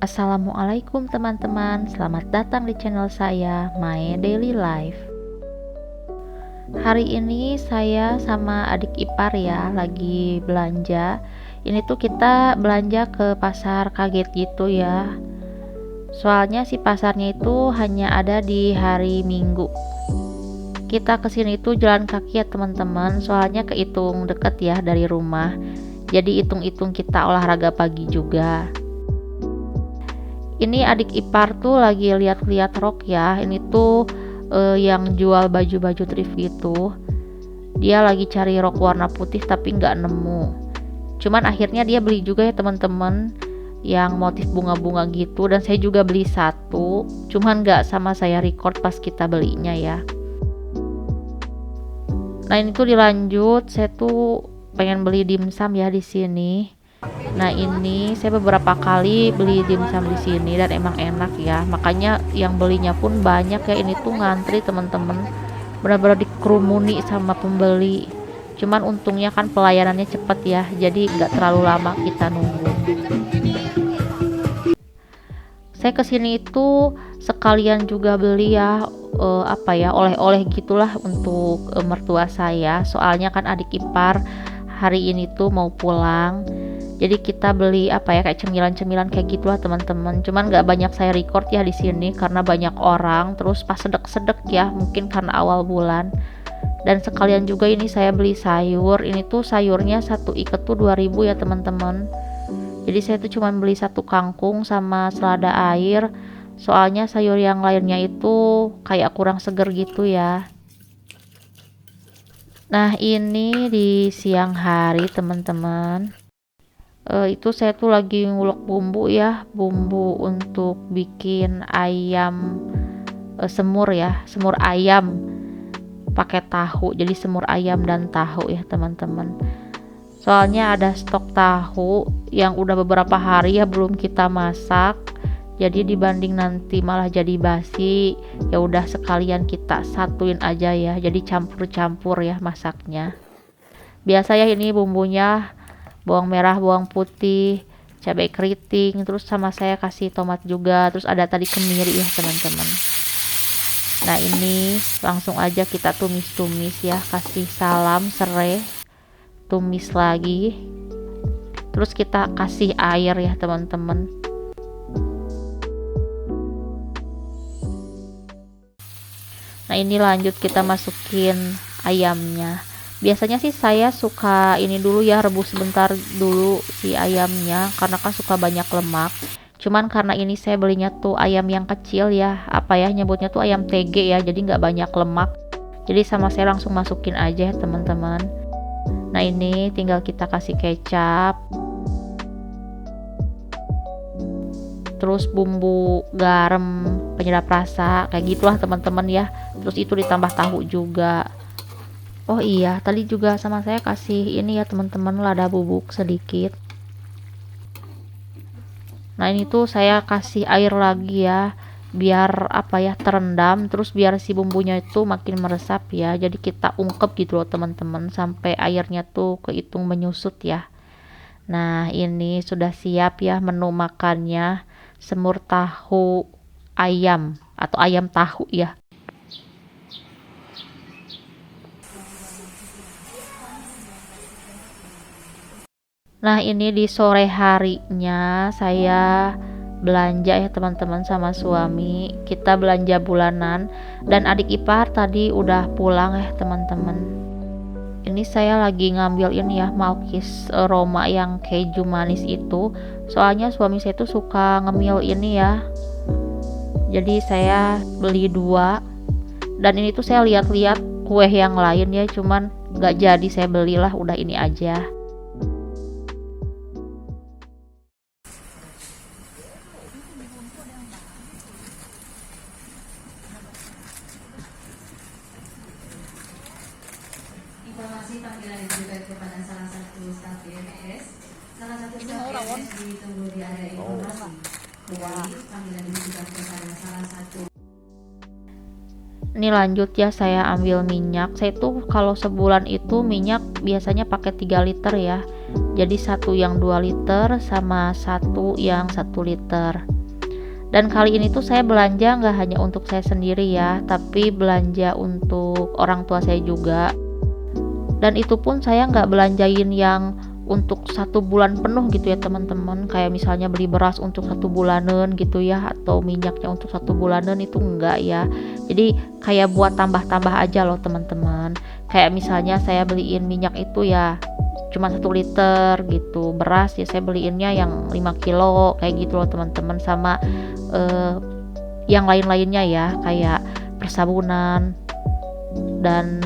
Assalamualaikum teman-teman, selamat datang di channel saya, My Daily Life. Hari ini saya sama adik ipar ya, lagi belanja. Ini tuh kita belanja ke pasar kaget gitu ya. Soalnya si pasarnya itu hanya ada di hari Minggu. Kita kesini tuh jalan kaki ya teman-teman, soalnya kehitung deket ya dari rumah. Jadi hitung-hitung kita olahraga pagi juga. Ini adik ipar tuh lagi lihat-lihat rok ya. Ini tuh yang jual baju-baju thrift gitu. Dia lagi cari rok warna putih tapi nggak nemu. Cuman akhirnya dia beli juga ya teman-teman, yang motif bunga-bunga gitu. Dan saya juga beli satu. Cuman nggak sama saya record pas kita belinya ya. Nah ini tuh dilanjut. Saya tuh pengen beli dimsum ya di sini. Nah ini saya beberapa kali beli dimsum di sini dan emang enak ya, makanya yang belinya pun banyak ya. Ini tuh ngantri teman-teman, benar-benar dikerumuni sama pembeli. Cuman untungnya kan pelayanannya cepet ya, jadi nggak terlalu lama kita nunggu. Saya kesini itu sekalian juga beli ya oleh-oleh gitulah untuk mertua saya, soalnya kan adik ipar hari ini tuh mau pulang. Jadi kita beli kayak cemilan-cemilan kayak gitulah teman-teman. Cuman nggak banyak saya record ya di sini karena banyak orang. Terus pas sedek-sedek ya, mungkin karena awal bulan. Dan sekalian juga ini saya beli sayur. Ini tuh sayurnya satu ikat tuh 2.000 ya teman-teman. Jadi saya tuh cuman beli satu kangkung sama selada air. Soalnya sayur yang lainnya itu kayak kurang seger gitu ya. Nah ini di siang hari teman-teman. Itu saya tuh lagi ngulek bumbu ya, bumbu untuk bikin ayam semur ya, semur ayam pakai tahu. Jadi semur ayam dan tahu ya teman-teman. Soalnya ada stok tahu yang udah beberapa hari ya belum kita masak. Jadi dibanding nanti malah jadi basi, ya udah sekalian kita satuin aja ya. Jadi campur-campur ya masaknya. Biasa ya ini bumbunya bawang merah, bawang putih, cabai keriting, terus sama saya kasih tomat juga, terus ada tadi kemiri ya teman-teman. Nah ini langsung aja kita tumis-tumis ya, kasih salam, serai, tumis lagi, terus kita kasih air ya teman-teman. Nah ini lanjut kita masukin ayamnya. Biasanya sih saya suka ini dulu ya, rebus sebentar dulu si ayamnya karena kan suka banyak lemak. Cuman karena ini saya belinya tuh ayam yang kecil ya, nyebutnya tuh ayam TG ya, jadi nggak banyak lemak. Jadi sama saya langsung masukin aja ya teman-teman. Nah ini tinggal kita kasih kecap, terus bumbu garam, penyedap rasa, kayak gitulah teman-teman ya. Terus itu ditambah tahu juga. Oh iya, tadi juga sama saya kasih ini ya teman-teman, lada bubuk sedikit. Nah ini tuh saya kasih air lagi ya, biar terendam, terus biar si bumbunya itu makin meresap ya. Jadi kita ungkep gitu loh teman-teman, sampai airnya tuh kehitung menyusut ya. Nah ini sudah siap ya menu makannya, semur tahu ayam atau ayam tahu ya. Nah ini di sore harinya saya belanja ya teman-teman sama suami. Kita belanja bulanan dan adik ipar tadi udah pulang ya teman-teman. Ini saya lagi ngambil ini ya, Malkis Roma yang keju manis itu. Soalnya suami saya tuh suka ngemil ini ya. Jadi saya beli 2. Dan ini tuh saya lihat-lihat kue yang lain ya, cuman gak jadi saya belilah, udah ini aja. Informasi panggilan ditujukan kepada salah satu staf BMS. Salah satu staf BMS ditunggu di area informasi. Kembali panggilan ditujukan kepada salah satu. Ini lanjut ya, saya ambil minyak. Saya tuh kalau sebulan itu minyak biasanya pakai 3 liter ya. Jadi satu yang 2 liter sama satu yang 1 liter. Dan kali ini tuh saya belanja nggak hanya untuk saya sendiri ya, tapi belanja untuk orang tua saya juga. Dan itu pun saya nggak belanjain yang untuk 1 bulan penuh gitu ya teman-teman, kayak misalnya beli beras untuk 1 bulanan gitu ya, atau minyaknya untuk 1 bulanan, itu enggak ya. Jadi kayak buat tambah-tambah aja loh teman-teman. Kayak misalnya saya beliin minyak itu ya cuma 1 liter gitu, beras ya saya beliinnya yang 5 kilo kayak gitu loh teman-teman, sama yang lain-lainnya ya, kayak persabunan dan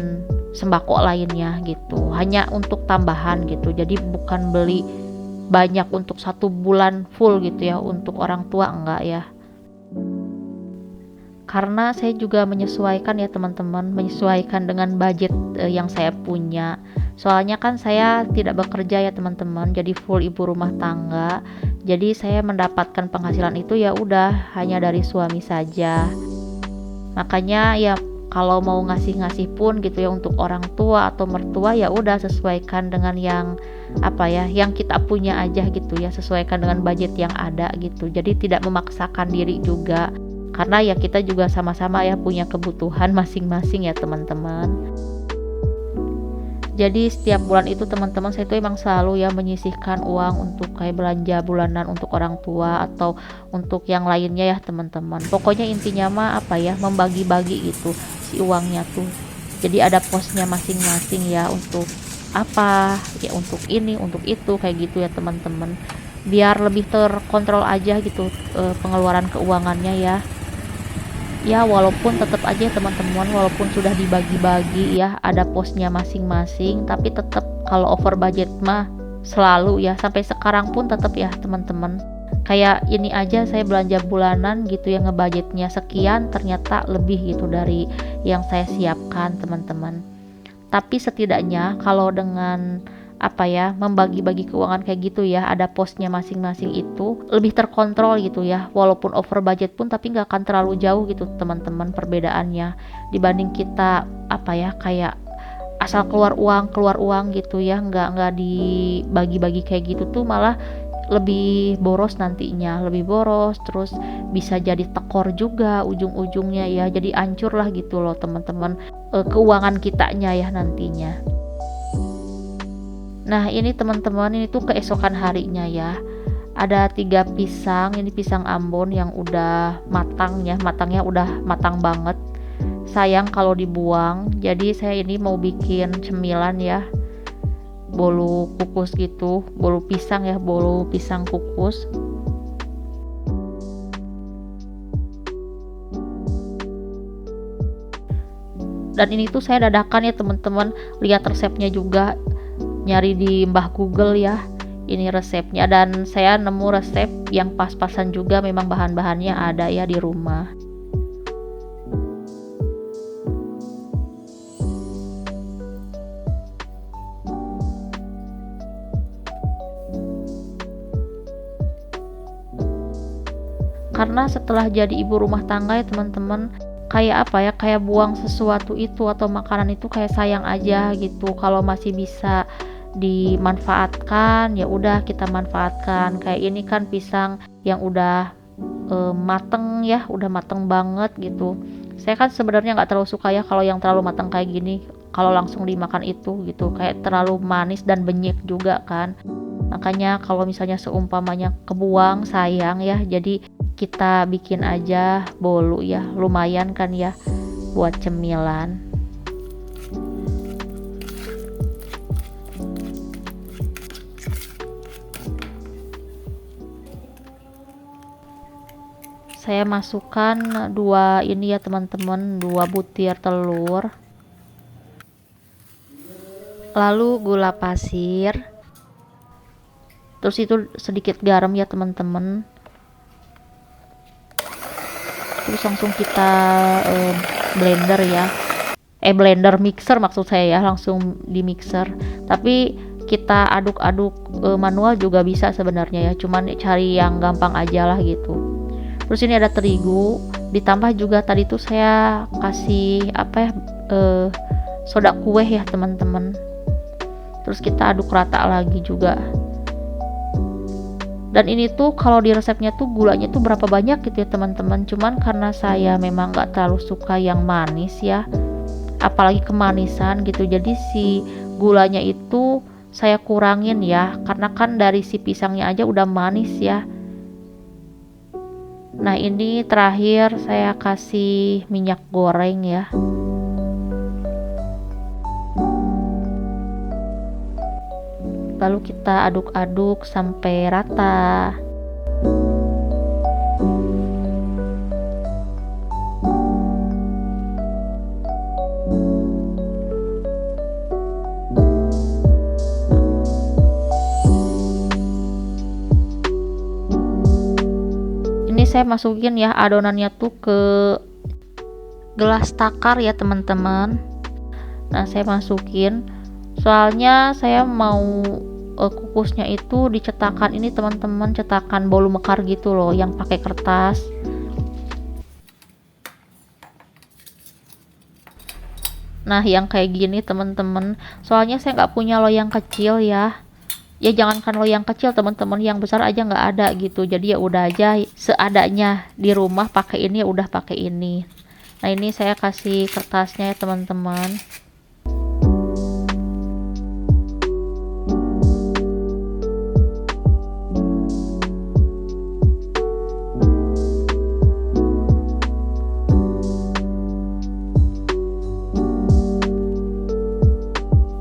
sembako lainnya gitu, hanya untuk tambahan gitu. Jadi bukan beli banyak untuk 1 bulan full gitu ya untuk orang tua, enggak ya. Karena saya juga menyesuaikan ya teman-teman, menyesuaikan dengan budget yang saya punya. Soalnya kan saya tidak bekerja ya teman-teman, jadi full ibu rumah tangga. Jadi saya mendapatkan penghasilan itu ya udah hanya dari suami saja. Makanya ya kalau mau ngasih-ngasih pun gitu ya untuk orang tua atau mertua, ya udah sesuaikan dengan yang yang kita punya aja gitu ya, sesuaikan dengan budget yang ada gitu. Jadi tidak memaksakan diri juga, karena ya kita juga sama-sama ya punya kebutuhan masing-masing ya teman-teman. Jadi setiap bulan itu teman-teman, saya tuh emang selalu ya menyisihkan uang untuk kayak belanja bulanan untuk orang tua atau untuk yang lainnya ya teman-teman. Pokoknya intinya mah membagi-bagi gitu si uangnya tuh. Jadi ada posnya masing-masing ya, untuk untuk ini, untuk itu, kayak gitu ya teman-teman. Biar lebih terkontrol aja gitu pengeluaran keuangannya ya. Ya walaupun tetap aja teman-teman, walaupun sudah dibagi-bagi ya ada posnya masing-masing, tapi tetap kalau over budget mah selalu ya, sampai sekarang pun tetap ya teman-teman. Kayak ini aja saya belanja bulanan gitu ya, ngebudgetnya sekian, ternyata lebih gitu dari yang saya siapkan teman-teman. Tapi setidaknya kalau dengan membagi-bagi keuangan kayak gitu ya, ada posnya masing-masing, itu lebih terkontrol gitu ya, walaupun over budget pun tapi nggak akan terlalu jauh gitu teman-teman perbedaannya, dibanding kita kayak asal keluar uang gitu ya, nggak dibagi-bagi kayak gitu tuh malah lebih boros nantinya, lebih boros, terus bisa jadi tekor juga ujung-ujungnya ya, jadi hancur lah gitu loh teman-teman keuangan kitanya ya nantinya. Nah ini teman-teman, ini tuh keesokan harinya ya, ada 3 pisang, ini pisang Ambon yang udah matang ya, matangnya udah matang banget, sayang kalau dibuang. Jadi saya ini mau bikin cemilan ya, bolu kukus gitu, bolu pisang kukus. Dan ini tuh saya dadakan ya teman-teman, lihat resepnya juga, nyari di Mbah Google ya ini resepnya, dan saya nemu resep yang pas-pasan juga, memang bahan-bahannya ada ya di rumah. Karena setelah jadi ibu rumah tangga ya teman-teman, kayak kayak buang sesuatu itu atau makanan itu kayak sayang aja gitu. Kalau masih bisa dimanfaatkan ya udah kita manfaatkan. Kayak ini kan pisang yang udah mateng ya, udah mateng banget gitu. Saya kan sebenarnya nggak terlalu suka ya kalau yang terlalu matang kayak gini, kalau langsung dimakan itu gitu, kayak terlalu manis dan benyek juga kan. Makanya kalau misalnya seumpamanya kebuang sayang ya, jadi kita bikin aja bolu ya, lumayan kan ya buat cemilan. Saya masukkan 2 ini ya teman-teman, 2 butir telur, lalu gula pasir, terus itu sedikit garam ya teman-teman. Terus langsung kita blender ya, blender mixer maksud saya ya, langsung di mixer. Tapi kita aduk-aduk manual juga bisa sebenarnya ya, cuman cari yang gampang aja lah gitu. Terus ini ada terigu, ditambah juga tadi tuh saya kasih soda kue ya teman-teman. terus kita aduk rata lagi juga. Dan ini tuh kalau di resepnya tuh gulanya tuh berapa banyak gitu ya teman-teman, cuman karena saya memang gak terlalu suka yang manis ya, apalagi kemanisan gitu, jadi si gulanya itu saya kurangin ya, karena kan dari si pisangnya aja udah manis ya. Nah ini terakhir saya kasih minyak goreng ya. Lalu kita aduk-aduk sampai rata. Ini saya masukin ya adonannya tuh ke gelas takar ya teman-teman. Nah saya masukin, soalnya saya mau kukusnya itu di cetakan ini teman-teman, cetakan bolu mekar gitu loh yang pakai kertas. Nah yang kayak gini teman-teman, soalnya saya nggak punya loyang kecil ya. Ya jangankan loyang kecil teman-teman, yang besar aja nggak ada gitu, jadi ya udah aja seadanya di rumah pakai ini, ya udah pakai ini. Nah ini saya kasih kertasnya ya teman-teman.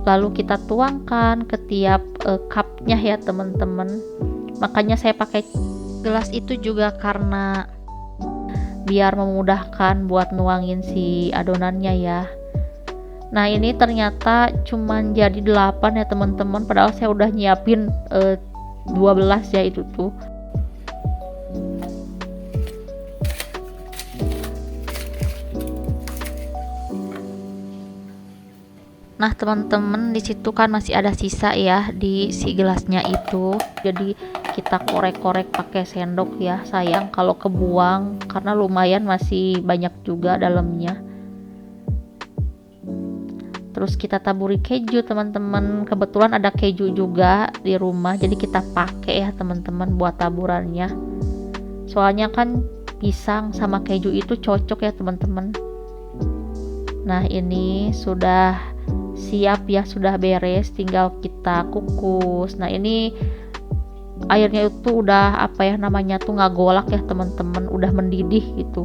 Lalu kita tuangkan ke tiap cupnya ya teman-teman. Makanya saya pakai gelas itu juga karena biar memudahkan buat nuangin si adonannya ya. Nah ini ternyata cuman jadi 8 ya teman-teman, padahal saya udah nyiapin 12 ya itu tuh. Nah teman-teman, di situ kan masih ada sisa ya di si gelasnya itu, jadi kita korek-korek pakai sendok ya, sayang kalau kebuang karena lumayan masih banyak juga dalamnya. Terus kita taburi keju teman-teman, kebetulan ada keju juga di rumah, jadi kita pakai ya teman-teman buat taburannya, soalnya kan pisang sama keju itu cocok ya teman-teman. Nah ini sudah siap ya, sudah beres, tinggal kita kukus. Nah ini airnya itu udah apa ya namanya tuh, nggak golak ya teman-teman, udah mendidih gitu.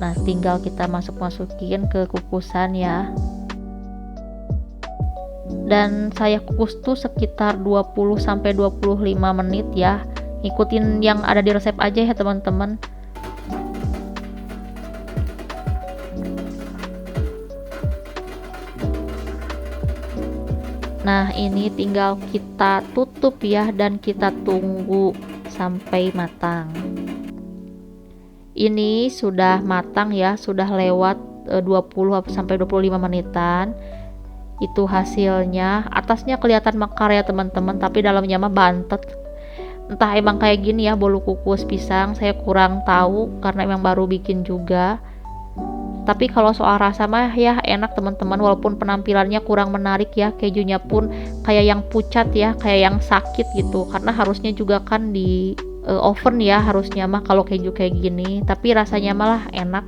Nah tinggal kita masukin ke kukusan ya. Dan saya kukus tuh sekitar 20 sampai 25 menit ya, ikutin yang ada di resep aja ya teman-teman. Nah ini tinggal kita tutup ya, dan kita tunggu sampai matang. Ini sudah matang ya, sudah lewat 20 sampai 25 menitan. Itu hasilnya, atasnya kelihatan mekar ya teman-teman, tapi dalamnya mah bantet. Entah emang kayak gini ya bolu kukus pisang, saya kurang tahu karena emang baru bikin juga. Tapi kalau soal rasa mah ya enak teman-teman, walaupun penampilannya kurang menarik ya, kejunya pun kayak yang pucat ya, kayak yang sakit gitu, karena harusnya juga kan di oven ya harusnya mah kalau keju kayak gini. Tapi rasanya malah enak,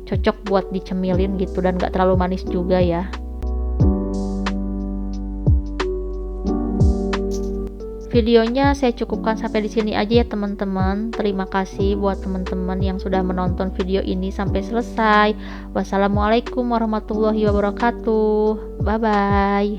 cocok buat dicemilin gitu, dan gak terlalu manis juga ya. Videonya saya cukupkan sampai di sini aja ya teman-teman. Terima kasih buat teman-teman yang sudah menonton video ini sampai selesai. Wassalamualaikum warahmatullahi wabarakatuh. Bye bye.